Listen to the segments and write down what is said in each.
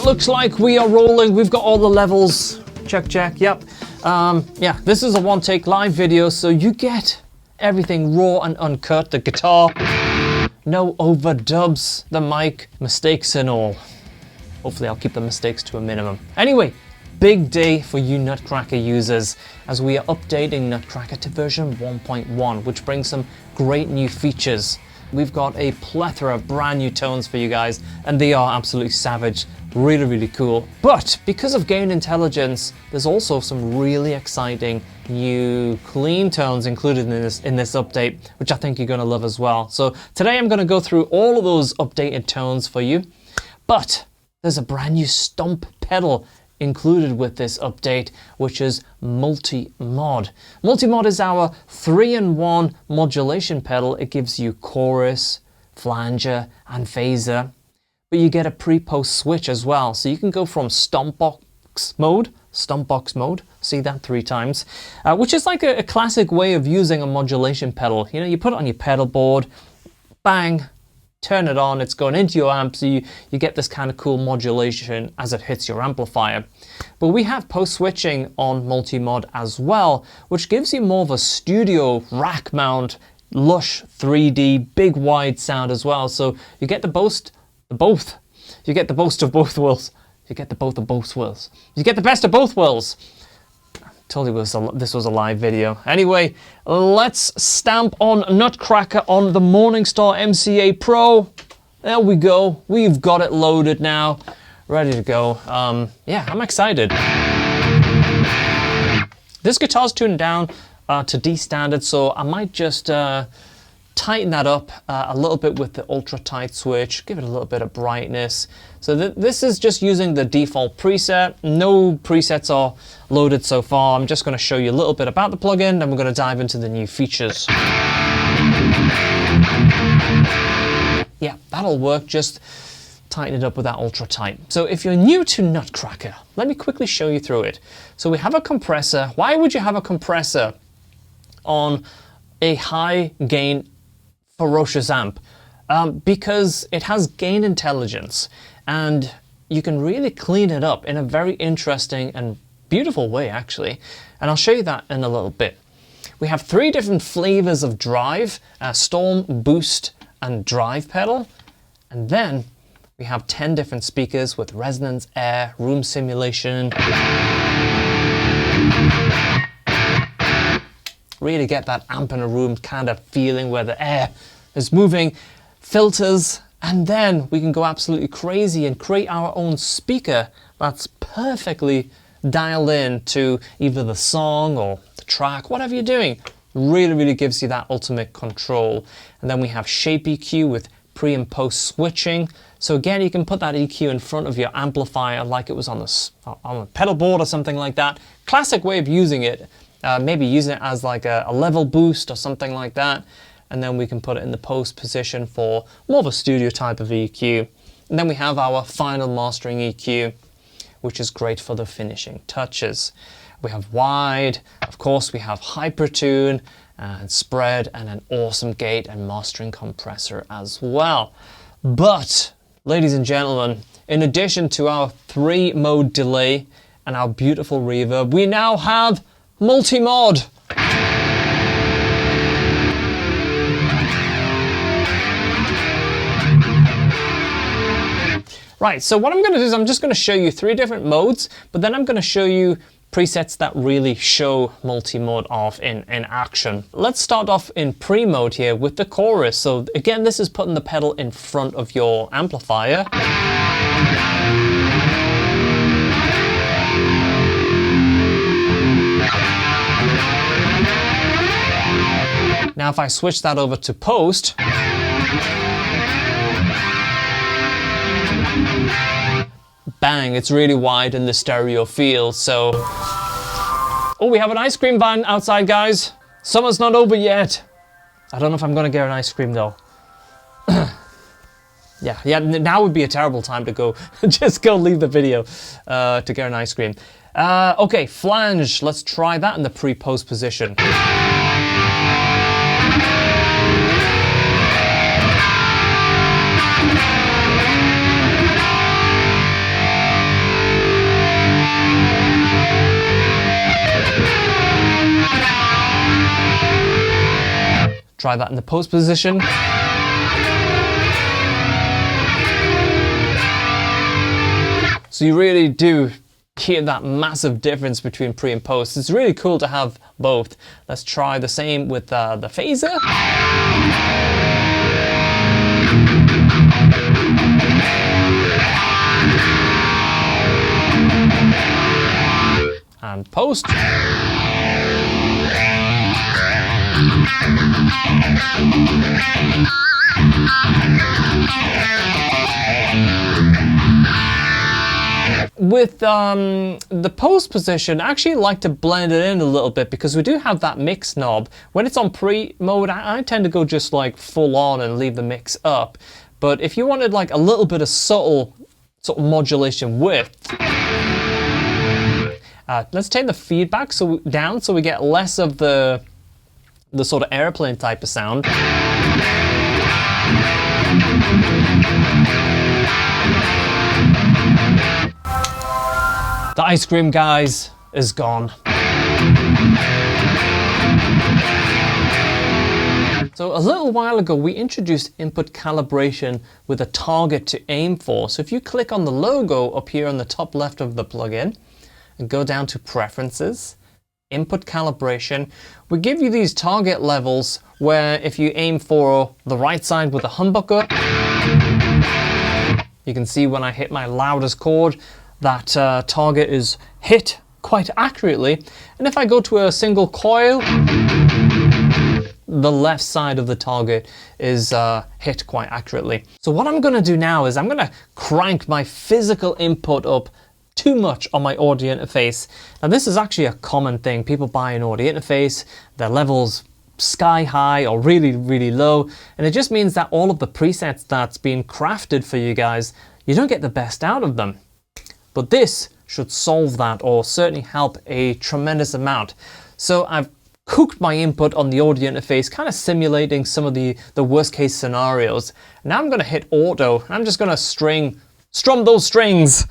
looks like we are rolling. We've got all the levels. Check, yep. Yeah, this is a one-take live video, so you get everything raw and uncut. The guitar, no overdubs, the mic, mistakes and all. Hopefully I'll keep the mistakes to a minimum. Anyway, big day for you Nutcracker users as we are updating Nutcracker to version 1.1, which brings some great new features. We've got a plethora of brand new tones for you guys, and they are absolutely savage, really cool. But because of gain intelligence, there's also some really exciting new clean tones included in this update, which I think you're gonna love as well. So today I'm gonna go through all of those updated tones for you, but there's a brand new stomp pedal included with this update, which is Multimod. Multimod is our 3-in-1 modulation pedal. It gives you chorus, flanger, and phaser, but you get a pre-post switch as well. So you can go from stompbox mode, see that 3 times, which is like a classic way of using a modulation pedal. You know, you put it on your pedal board, bang, turn it on, it's going into your amp, so you get this kind of cool modulation as it hits your amplifier. But we have post switching on Multimod as well, which gives you more of a studio rack mount, lush 3D, big wide sound as well. So you get you get the both of both worlds. You get the both of both worlds. You get the best of both worlds. Told you this was a live video. Anyway, let's stamp on Nutcracker on the Morningstar MCA Pro. There we go. We've got it loaded now, ready to go. Yeah, I'm excited. This guitar's tuned down to D standard, so I might just tighten that up a little bit with the ultra tight switch, give it a little bit of brightness. So this is just using the default preset. No presets are loaded so far. I'm just going to show you a little bit about the plugin, and we're going to dive into the new features. Yeah, that'll work. Just tighten it up with that ultra tight. So if you're new to Nutcracker, let me quickly show you through it. So we have a compressor. Why would you have a compressor on a high gain ferocious amp? Because it has gain intelligence, and you can really clean it up in a very interesting and beautiful way, actually. And I'll show you that in a little bit. We have 3 different flavors of drive, storm, boost, and drive pedal. And then we have 10 different speakers with resonance, air, room simulation. Really get that amp in a room kind of feeling where the air is moving, filters, and then we can go absolutely crazy and create our own speaker that's perfectly dialed in to either the song or the track, whatever you're doing. Really gives you that ultimate control. And then we have shape EQ with pre and post switching. So again, you can put that EQ in front of your amplifier like it was on a pedal board or something like that. Classic way of using it. Maybe using it as like a level boost or something like that. And then we can put it in the post position for more of a studio type of EQ. And then we have our final mastering EQ, which is great for the finishing touches. We have wide, of course we have hypertune and spread, and an awesome gate and mastering compressor as well. But, ladies and gentlemen, in addition to our 3-mode delay and our beautiful reverb, we now have Multimod. Right, so what I'm going to do is I'm just going to show you 3 different modes, but then I'm going to show you presets that really show Multimod off in action. Let's start off in pre-mode here with the chorus. So again, this is putting the pedal in front of your amplifier. Now if I switch that over to post, bang, it's really wide in the stereo field. So, oh, we have an ice cream van outside, guys. Summer's not over yet. I don't know if I'm gonna get an ice cream though. Yeah, now would be a terrible time to go, just go leave the video to get an ice cream. Okay, flange, let's try that in the pre-post position. Try that in the post position. So you really do hear that massive difference between pre and post. It's really cool to have both. Let's try the same with the phaser. And post. With the post position, I actually like to blend it in a little bit because we do have that mix knob. When it's on pre mode, I tend to go just like full on and leave the mix up. But if you wanted like a little bit of subtle sort of modulation width, let's take the feedback down so we get less of the sort of airplane type of sound. The ice cream, guys, is gone. So a little while ago, we introduced input calibration with a target to aim for. So if you click on the logo up here on the top left of the plugin and go down to Preferences, Input Calibration, we give you these target levels where if you aim for the right side with a humbucker, you can see when I hit my loudest chord, that target is hit quite accurately. And if I go to a single coil, the left side of the target is hit quite accurately. So what I'm going to do now is I'm going to crank my physical input up too much on my audio interface. Now this is actually a common thing. People buy an audio interface, their levels sky high or really, really low, and it just means that all of the presets that's been crafted for you guys, you don't get the best out of them. But this should solve that, or certainly help a tremendous amount. So I've cooked my input on the audio interface, kind of simulating some of the worst case scenarios. Now I'm going to hit auto. I'm just going to strum those strings.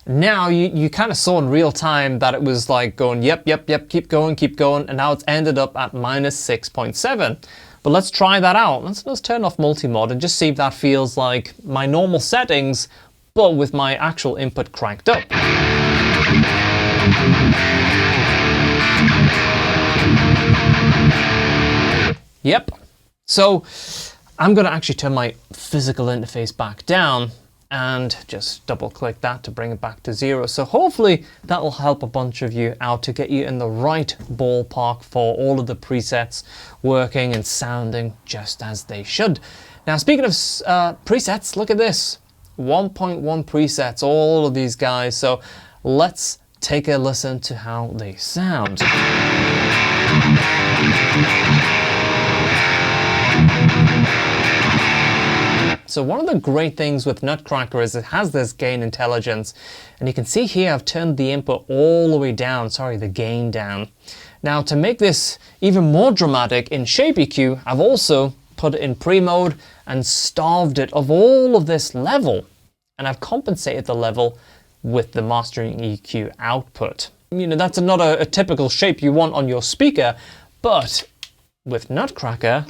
Now you kind of saw in real time that it was like going yep, keep going, and now it's ended up at -6.7. But let's try that out. Let's turn off Multimod and just see if that feels like my normal settings, but with my actual input cranked up. Yep. So I'm going to actually turn my physical interface back down and just double click that to bring it back to 0. So hopefully that will help a bunch of you out to get you in the right ballpark for all of the presets working and sounding just as they should. Now speaking of presets, look at this. 1.1 presets, all of these guys. So let's take a listen to how they sound. So one of the great things with Nutcracker is it has this gain intelligence, and you can see here I've turned the input all the way down, the gain down. Now to make this even more dramatic in Shape EQ, I've also put it in pre-mode and starved it of all of this level, and I've compensated the level with the mastering EQ output. You know, that's not a typical shape you want on your speaker, but with Nutcracker,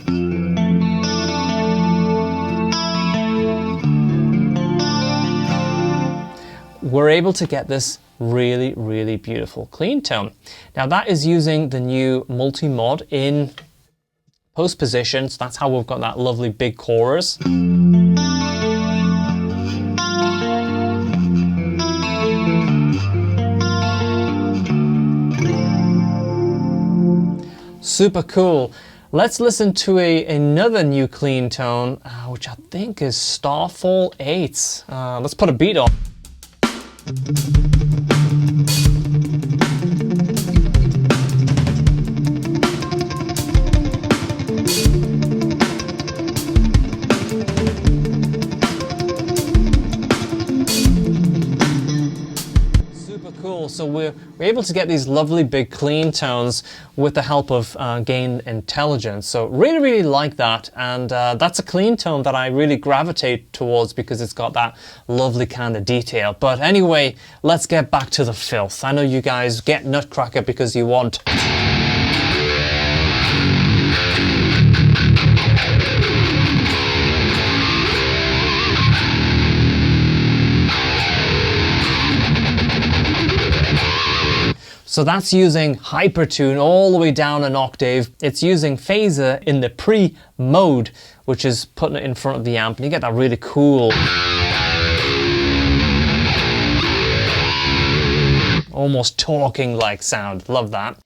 we're able to get this really, really beautiful clean tone. Now that is using the new Multimod in post position, so that's how we've got that lovely big chorus. Super cool. Let's listen to another new clean tone, which I think is Starfall 8. Let's put a beat on. Super cool. So we We're able to get these lovely big clean tones with the help of gain intelligence. So really, really like that. And that's a clean tone that I really gravitate towards because it's got that lovely kind of detail. But anyway, let's get back to the filth. I know you guys get Nutcracker because you want. So that's using Hypertune all the way down an octave. It's using phaser in the pre-mode, which is putting it in front of the amp, and you get that really cool, almost talking like sound. Love that.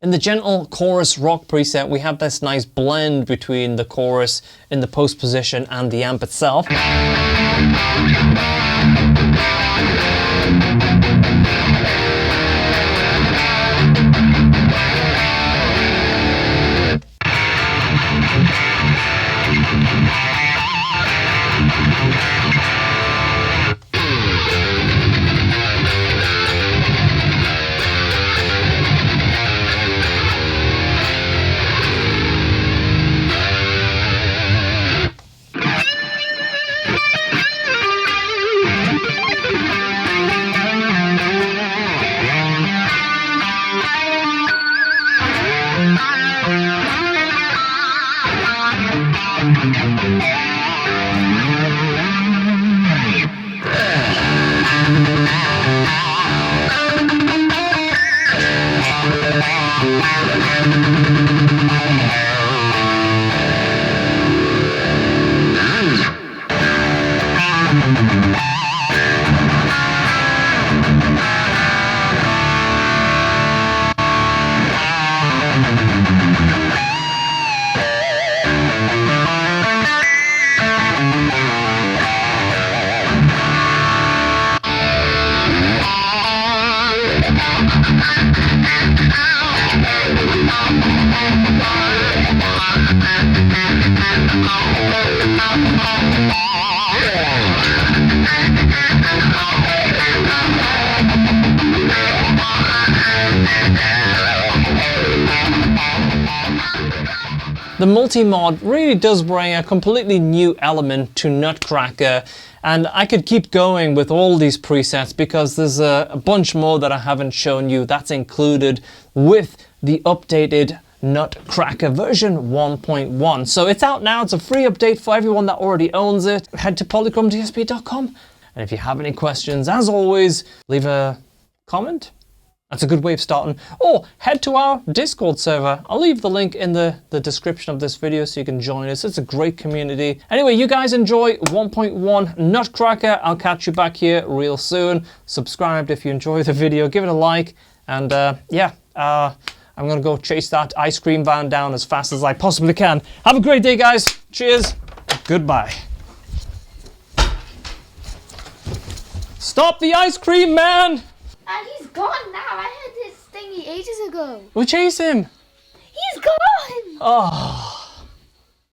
In the gentle chorus rock preset, we have this nice blend between the chorus in the post position and the amp itself. The Multimod really does bring a completely new element to Nutcracker, and I could keep going with all these presets because there's a bunch more that I haven't shown you that's included with the updated Nutcracker version 1.1. So it's out now. It's a free update for everyone that already owns it. Head to polychromdsp.com, and if you have any questions, as always, leave a comment. That's a good way of starting. Or head to our Discord server. I'll leave the link in the description of this video so you can join us. It's a great community. Anyway, you guys enjoy 1.1 Nutcracker. I'll catch you back here real soon. Subscribe if you enjoy the video. Give it a like. And I'm going to go chase that ice cream van down as fast as I possibly can. Have a great day, guys. Cheers. Goodbye. Stop the ice cream man! And he's gone now. I had this thingy ages ago. We'll chase him. He's gone. Oh.